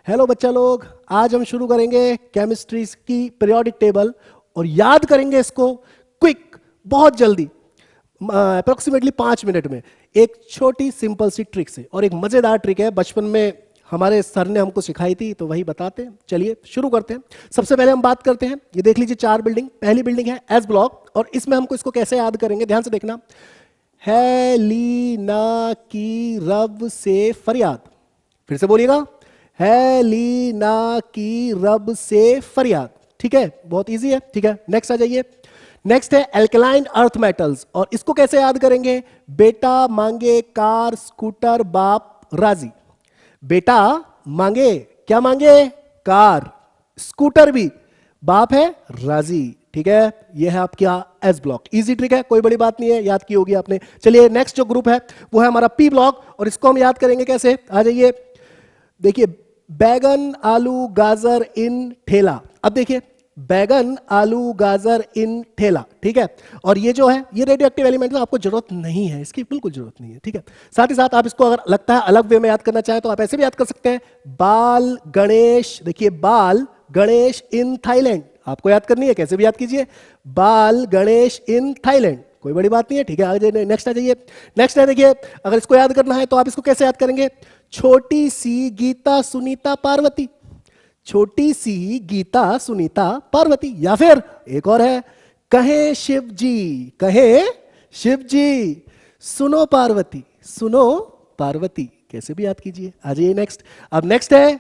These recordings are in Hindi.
हेलो बच्चा लोग, आज हम शुरू करेंगे केमिस्ट्री की पीरियोडिक टेबल और याद करेंगे इसको क्विक, बहुत जल्दी, अप्रोक्सीमेटली 5 मिनट में एक छोटी सिंपल सी ट्रिक से। और एक मजेदार ट्रिक है, बचपन में हमारे सर ने हमको सिखाई थी तो वही बताते हैं। चलिए शुरू करते हैं। सबसे पहले हम बात करते हैं, ये देख लीजिए 4 बिल्डिंग। पहली बिल्डिंग है एस ब्लॉक और इसमें हमको इसको कैसे याद करेंगे, ध्यान से देखना। है लीना की रब से फरियाद, फिर से बोलिएगा, है लीना की रब से फरियाद। ठीक है, बहुत इजी है। ठीक है, नेक्स्ट आ जाइए। नेक्स्ट है एल्कलाइन अर्थ मेटल्स और इसको कैसे याद करेंगे। बेटा मांगे कार स्कूटर बाप राजी। बेटा मांगे, क्या मांगे, कार, स्कूटर भी, बाप है राजी। ठीक है, ये है आपका एस ब्लॉक। इजी ट्रिक है, कोई बड़ी बात नहीं है, याद की होगी आपने। चलिए नेक्स्ट जो ग्रुप है वो है हमारा पी ब्लॉक और इसको हम याद करेंगे कैसे, आ जाइए। देखिए बैगन आलू गाजर इन ठेला। अब देखिए बैगन आलू गाजर इन ठेला, ठीक है। और ये जो है ये रेडियो एक्टिव एलिमेंट है, आपको जरूरत नहीं है, इसकी बिल्कुल जरूरत नहीं है। ठीक है, साथ ही साथ आप इसको अगर लगता है अलग वे में याद करना चाहें तो आप ऐसे भी याद कर सकते हैं। बाल गणेश, देखिए बाल गणेश इन थाईलैंड, आपको याद करनी है, कैसे भी याद कीजिए। बाल गणेश इन थाईलैंड, कोई बड़ी बात नहीं है। ठीक है, आगे नेक्स्ट आ जाइए। नेक्स्ट है, देखिए अगर इसको याद करना है तो आप इसको कैसे याद करेंगे। छोटी सी गीता सुनीता पार्वती, छोटी सी गीता सुनीता पार्वती। या फिर एक और है, कहे शिव जी, कहे शिव जी सुनो पार्वती, सुनो पार्वती, कैसे भी याद कीजिए। आ जाइए नेक्स्ट। अब नेक्स्ट है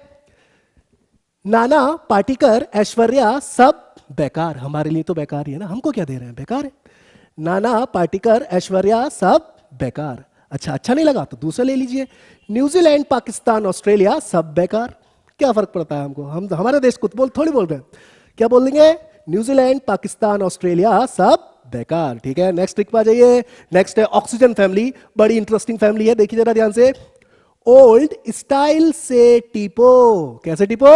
नाना पाटेकर ऐश्वर्या सब बेकार। हमारे लिए तो बेकार ही है ना, हमको क्या दे रहे हैं, बेकार है। नाना पाटेकर ऐश्वर्या सब बेकार। अच्छा नहीं लगा तो दूसरा ले लीजिए। न्यूजीलैंड पाकिस्तान ऑस्ट्रेलिया सब बेकार। क्या फर्क पड़ता है हमको, हम हमारे देश को थोड़ी बोल रहे हैं। क्या बोल देंगे, न्यूजीलैंड पाकिस्तान ऑस्ट्रेलिया सब बेकार। ठीक है, नेक्स्ट ट्रिक पे आ जाइए। नेक्स्ट है ऑक्सीजन फैमिली, बड़ी इंटरेस्टिंग फैमिली है, देखिए जरा ध्यान से। ओल्ड स्टाइल से टीपो, कैसे टीपो,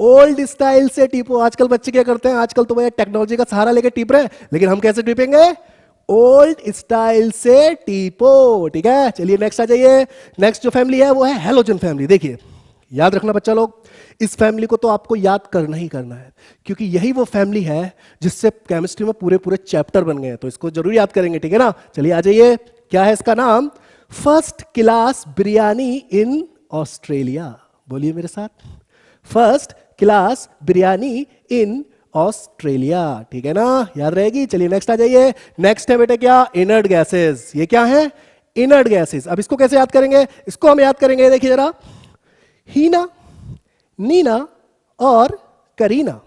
ओल्ड स्टाइल से टीपो। आजकल बच्चे क्या करते हैं, आजकल तो भैया टेक्नोलॉजी का सहारा लेके टीप रहे हैं, लेकिन हम कैसे टीपेंगे, ओल्ड स्टाइल से टीपो। ठीक है, चलिए नेक्स्ट आ जाइए। नेक्स्ट जो फैमिली है वो है हेलोजन फैमिली। देखिए याद रखना बच्चा लोग, इस फैमिली को तो आपको याद करना ही करना है, क्योंकि यही वो फैमिली है जिससे केमिस्ट्री में पूरे पूरे चैप्टर बन गए हैं, तो इसको जरूर याद करेंगे। ठीक है ना, चलिए आ जाइए। क्या है इसका नाम, first class biryani in Australia. बोलिए मेरे साथ, first class biryani in Australia. ठीक है ना, याद रहेगी। चलिए नेक्स्ट आ जाइए। नेक्स्ट है बेटे क्या, इनर्ट गैसेस। ये क्या है, इनर्ट गैसेस। अब इसको कैसे याद करेंगे, इसको हम याद करेंगे, देखिए जरा। हीना, नीना और करीना,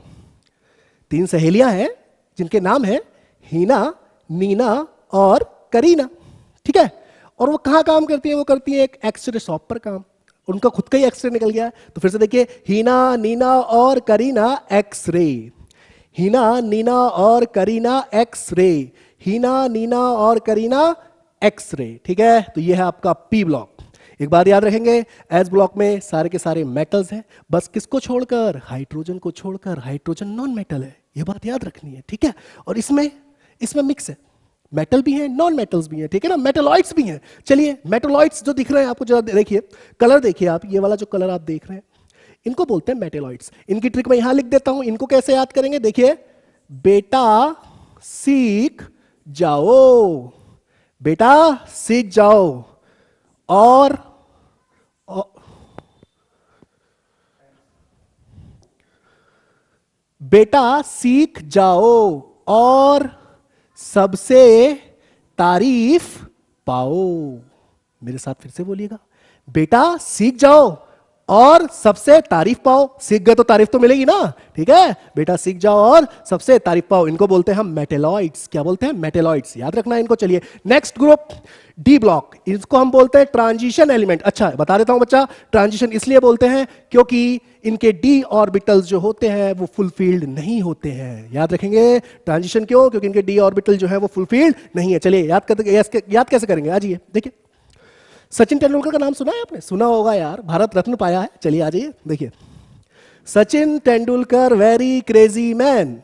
3 सहेलियां हैं जिनके नाम है हीना, नीना और करीना। ठीक है, और वो कहां काम करती है, वो करती है एक एक्सरे शॉप पर काम। उनका खुद का ही एक्सरे निकल गया, तो फिर से देखिए, हीना नीना और करीना एक्सरे, हीना नीना और करीना एक्सरे, हीना नीना और करीना एक्सरे। ठीक है, तो ये है आपका पी ब्लॉक। एक बात याद रखेंगे, एस ब्लॉक में सारे के सारे मेटल्स हैं, बस किसको छोड़कर, हाइड्रोजन को छोड़कर। हाइड्रोजन नॉन मेटल है, ये बात याद रखनी है। ठीक है, और इसमें मिक्स है, मेटल भी है नॉन मेटल्स भी है। ठीक है ना, मेटलॉइड्स भी हैं। चलिए मेटलॉइड्स जो दिख रहे हैं आपको, जरा देखिए कलर, देखिए आप, ये वाला जो कलर आप देख रहे हैं इनको बोलते हैं मेटलॉइड्स। इनकी ट्रिक मैं यहां लिख देता हूं, इनको कैसे याद करेंगे। देखिए, बेटा सीख जाओ, बेटा सीख जाओ, और बेटा सीख जाओ और सबसे तारीफ पाओ। मेरे साथ फिर से बोलिएगा, बेटा सीख जाओ और सबसे तारीफ पाओ। सीख गए तो तारीफ तो मिलेगी ना। ठीक है, बेटा सीख जाओ और सबसे तारीफ पाओ, इनको बोलते हैं हम मेटेलॉइड्स। क्या बोलते हैं, मेटेलॉइड्स, याद रखना है इनको। चलिए नेक्स्ट ग्रुप डी ब्लॉक, इसको हम बोलते हैं ट्रांजिशन एलिमेंट। अच्छा बता देता हूं बच्चा, ट्रांजिशन इसलिए बोलते हैं क्योंकि इनके डी ऑर्बिटल्स जो होते हैं वो फुलफिल्ड नहीं होते हैं। याद रखेंगे ट्रांजिशन क्यों, क्योंकि इनके डी ऑर्बिटल जो है वो फुलफिल्ड नहीं है। चलिए याद कैसे करेंगे, आ जाइए। देखिए सचिन तेंदुलकर का नाम सुना है आपने, सुना होगा यार, भारत रत्न पाया है। चलिए आ जाइए, देखिए Sachin Tendulkar very crazy man.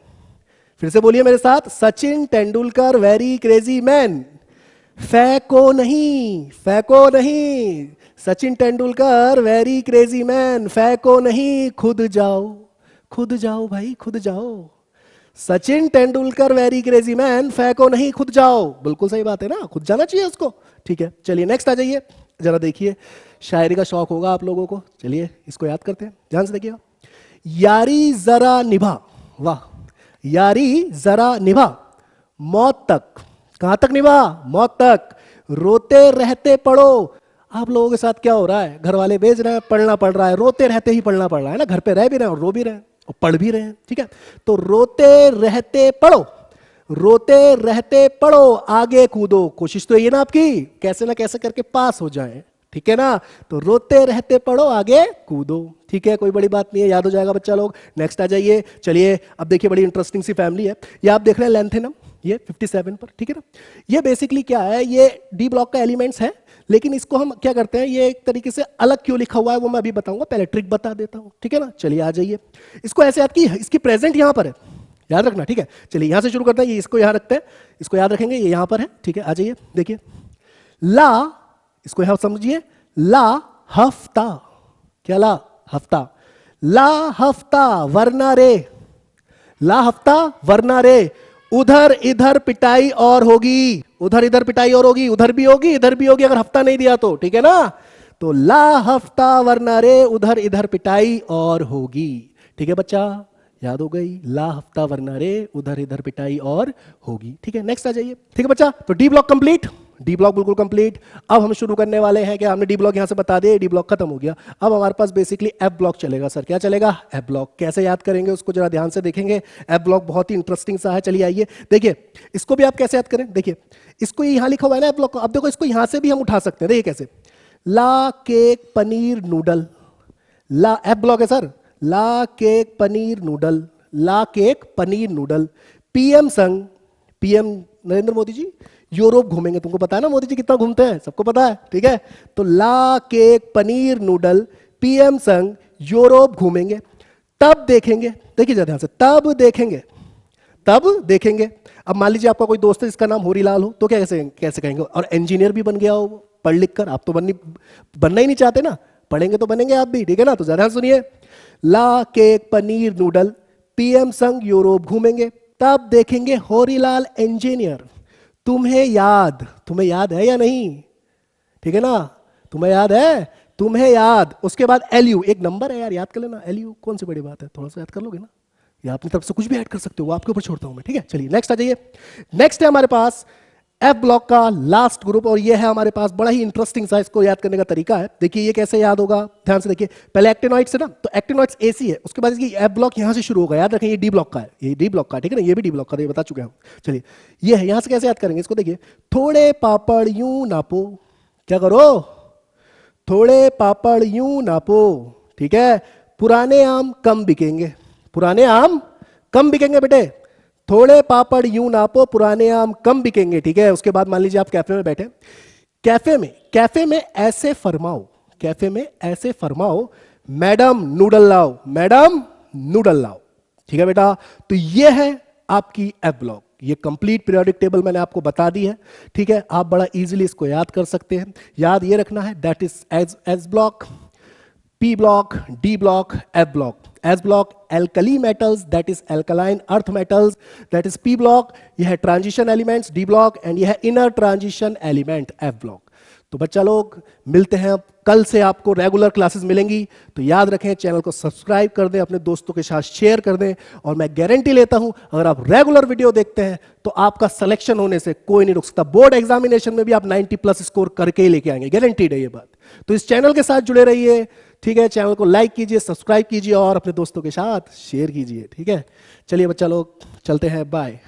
फिर से बोलिए मेरे साथ, Sachin Tendulkar very crazy man. Phaco नहीं, फैको नहीं, Sachin Tendulkar very crazy man, फेंको नहीं खुद जाओ, खुद जाओ भाई खुद जाओ। Sachin Tendulkar very crazy man, फेंको नहीं खुद जाओ, बिल्कुल सही बात है ना, खुद जाना चाहिए उसको। ठीक है, चलिए नेक्स्ट आ जाइए, जरा देखिए, शायरी का शौक होगा आप लोगों को, चलिए इसको याद करते हैं, ध्यान से देखिएगा। यारी जरा निभा, वाह, यारी जरा निभा मौत तक, कहां तक निभा, मौत तक, रोते रहते पढ़ो। आप लोगों के साथ क्या हो रहा है, घर वाले भेज रहे हैं, पढ़ना पड़ रहा है, रोते रहते ही पढ़ना पड़ रहा है ना, घर पे रह भी रहे हैं और रो भी रहे हैं और पढ़ भी रहे हैं। ठीक है, तो रोते रहते पढ़ो, रोते रहते पढ़ो, आगे कूदो, कोशिश तो ये ना आपकी कैसे ना कैसे करके पास हो जाए, ठीक है ना, तो रोते रहते पढ़ो, आगे कूदो। ठीक है, कोई बड़ी बात नहीं है, याद हो जाएगा बच्चा लोग। नेक्स्ट आ जाइए, चलिए अब देखिए, बड़ी इंटरेस्टिंग सी फैमिली है ये, आप देख रहे हैं लैंथेनम, ये 57 पर, ठीक है ना। ये बेसिकली क्या है, ये डी ब्लॉक का एलिमेंट्स है, लेकिन इसको हम क्या करते हैं, ये एक तरीके से अलग क्यों लिखा हुआ है वो मैं अभी बताऊंगा, पहले ट्रिक बता देता हूं, ठीक है ना। चलिए आ जाइए, इसको ऐसे याद की, इसकी प्रेजेंट यहां पर है, याद रखना, ठीक है। चलिए यहां से शुरू करते हैं, ये इसको यहां रखते हैं, इसको याद रखेंगे, ये यहां पर है, ठीक है। आ जाइए, देखिए ला, इसको यहां समझिए, ला हफ्ता, क्या ला, हफ्ता, ला हफ्ता वरना रे, ला हफ्ता वरना रे, उधर इधर पिटाई और होगी, उधर इधर पिटाई और होगी, उधर भी होगी इधर भी होगी अगर हफ्ता नहीं दिया तो, ठीक है ना। तो ला हफ्ता वरना रे, उधर इधर पिटाई और होगी, ठीक है बच्चा, याद हो गई, ला हफ्ता वरना रे, उधर इधर पिटाई और होगी। ठीक है, नेक्स्ट आ जाइए, ठीक है बच्चा। तो D block complete, D block बिल्कुल कंप्लीट। अब हम शुरू करने वाले हैं कि हमने डी ब्लॉक यहां से बता दिए, डी ब्लॉक खत्म हो गया, अब हमारे पास बेसिकली एफ ब्लॉक चलेगा। सर क्या चलेगा, एफ ब्लॉक। कैसे याद करेंगे उसको जरा ध्यान से देखेंगे, एफ ब्लॉक बहुत ही इंटरेस्टिंग सा है। चलिए आइए देखिए, इसको भी आप कैसे याद करें, देखिए इसको यहां लिखा हुआ है ना एफ ब्लॉक, अब देखो इसको यहां से भी हम उठा सकते हैं, देखिए कैसे, ला केक पनीर नूडल, ला एफ ब्लॉक है सर, ला केक पनीर नूडल, ला केक पनीर नूडल, पीएम संग, पीएम नरेंद्र मोदी जी यूरोप घूमेंगे, तुमको पता है ना मोदी जी कितना घूमते हैं, सबको पता है, ठीक है। तो ला केक पनीर नूडल, पीएम संग यूरोप घूमेंगे, तब देखेंगे, देखिए जरा ध्यान से, तब देखेंगे, तब देखेंगे। अब मान लीजिए आपका कोई दोस्त है जिसका नाम होरीलाल हो, तो क्या कैसे कैसे कहेंगे, और इंजीनियर भी बन गया हो पढ़ लिख कर, आप तो बनना ही नहीं चाहते ना, पढ़ेंगे तो बनेंगे आप भी, ठीक है ना। तो जरा सुनिए, ला केक पनीर नूडल, पीएम संग यूरोप घूमेंगे, तब देखेंगे होरीलाल इंजीनियर, तुम्हें याद है या नहीं, ठीक है ना, तुम्हें याद है, तुम्हें याद। उसके बाद एलयू, एक नंबर है यार, याद कर लेना, एलयू कौन सी बड़ी बात है, थोड़ा सा याद कर लोगे ना, या अपनी तरफ से कुछ भी ऐड कर सकते हो, वो आपके ऊपर छोड़ता हूं मैं, ठीक है। चलिए नेक्स्ट आ जाइए, नेक्स्ट है हमारे पास एफ ब्लॉक का लास्ट ग्रुप, और ये है हमारे पास बड़ा ही इंटरेस्टिंग सा, इसको याद करने का तरीका है। देखिए ये कैसे याद होगा, ध्यान से देखिए, पहले एक्टिनॉइड्स है ना, तो एक्टिनॉइड्स एसी है, उसके बाद इसकी एफ ब्लॉक यहां से शुरू होगा, याद रखें ये डी ब्लॉक का है, ये डी ब्लॉक का, ठीक है ना, ये भी डी ब्लॉक का, ये बता चुके हैं हम। चलिए ये है, यहां से कैसे याद करेंगे इसको, देखिए, थोड़े पापड़ यूं नापो, क्या करो, थोड़े पापड़ यूं नापो, ठीक है, पुराने आम कम बिकेंगे, पुराने आम कम बिकेंगे बेटे, थोड़े पापड़ यूं नापो, पुराने आम कम बिकेंगे, ठीक है। उसके बाद मान लीजिए आप कैफे में बैठे, कैफे में ऐसे फरमाओ, कैफे में ऐसे फरमाओ, मैडम नूडल लाओ, मैडम नूडल लाओ, ठीक है बेटा। तो ये है आपकी एफ ब्लॉक, ये कंप्लीट पीरियोडिक टेबल मैंने आपको बता दी है, ठीक है। आप बड़ा इजीली इसको याद कर सकते हैं, याद ये रखना है, that is S block, P block, D block, F block. S block alkali metals, that is alkaline earth metals, that is P block. यह है transition elements D block, and यह है inner transition element F block. तो बच्चा लोग मिलते हैं, कल से आपको रेगुलर क्लासेस मिलेंगी, तो याद रखें चैनल को सब्सक्राइब कर दें, अपने दोस्तों के साथ शेयर कर दें, और मैं गारंटी लेता हूं अगर आप रेगुलर वीडियो देखते हैं तो आपका सिलेक्शन होने से कोई नहीं रुक सकता, बोर्ड एग्जामिनेशन में भी आप 90+ स्कोर करके ही लेके आएंगे, गारंटीड है ये बात। तो इस चैनल के साथ जुड़े रहिए, ठीक है, चैनल को लाइक कीजिए, सब्सक्राइब कीजिए और अपने दोस्तों के साथ शेयर कीजिए, ठीक है। चलिए बच्चा लोग चलते हैं, बाय।